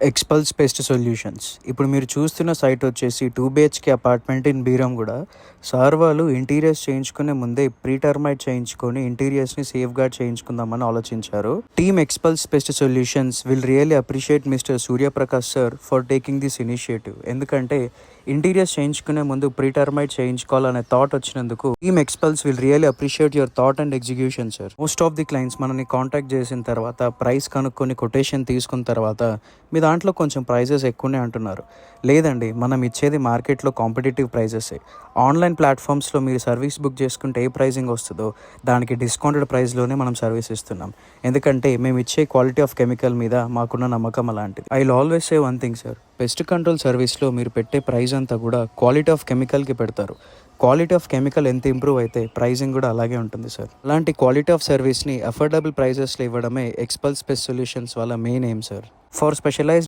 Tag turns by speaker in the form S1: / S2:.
S1: ఎక్స్పల్స్ pest solutions. ఇప్పుడు మీరు చూస్తున్న సైట్ వచ్చేసి 2 BHK apartment in Beeramguda. Sir వాళ్ళు ఇంటీరియర్స్ చేయించుకునే ముందే ప్రీ టర్మైట్ చేయించుకొని ఇంటీరియర్స్ని సేఫ్ గార్డ్ చేయించుకుందామని ఆలోచించారు. Team ఎక్స్పల్స్ pest solutions will really appreciate mister Suryaprakash sir for taking this initiative. ఎందుకంటే ఇంటీరియర్స్ చేయించుకునే ముందు ప్రీ టర్మైట్ చేయించుకోవాలనే థాట్ వచ్చినందుకు team ఎక్స్పల్స్ will really appreciate your thought and execution sir. Most of the clients మనని contact చేసిన తర్వాత price కనుక్కొని quotation తీసుకున్న తర్వాత మీ దాంట్లో కొంచెం ప్రైజెస్ ఎక్కువనే అంటున్నారు. లేదండి, మనం ఇచ్చేది మార్కెట్లో కాంపిటేటివ్ ప్రైజెసే. ఆన్లైన్ ప్లాట్ఫామ్స్లో మీరు సర్వీస్ బుక్ చేసుకుంటే ఏ ప్రైజింగ్ వస్తుందో దానికి డిస్కౌంటెడ్ ప్రైస్లోనే మనం సర్వీస్ ఇస్తున్నాం. ఎందుకంటే మేము ఇచ్చే క్వాలిటీ ఆఫ్ కెమికల్ మీద మాకున్న నమ్మకం అలాంటిది. I will always say one thing sir, pest control సర్వీస్లో మీరు పెట్టే ప్రైస్ అంతా కూడా క్వాలిటీ ఆఫ్ కెమికల్కి పెడతారు. క్వాలిటీ ఆఫ్ కెమికల్ ఎంత ఇంప్రూవ్ అయితే ప్రైజింగ్ కూడా అలాగే ఉంటుంది సార్. అలాంటి క్వాలిటీ ఆఫ్ సర్వీస్ని అఫోర్డబుల్ ప్రైజెస్లో ఇవ్వడమే ఎక్స్పల్స్ పెస్ట్ సొల్యూషన్స్ వాళ్ళ main aim sir. For specialised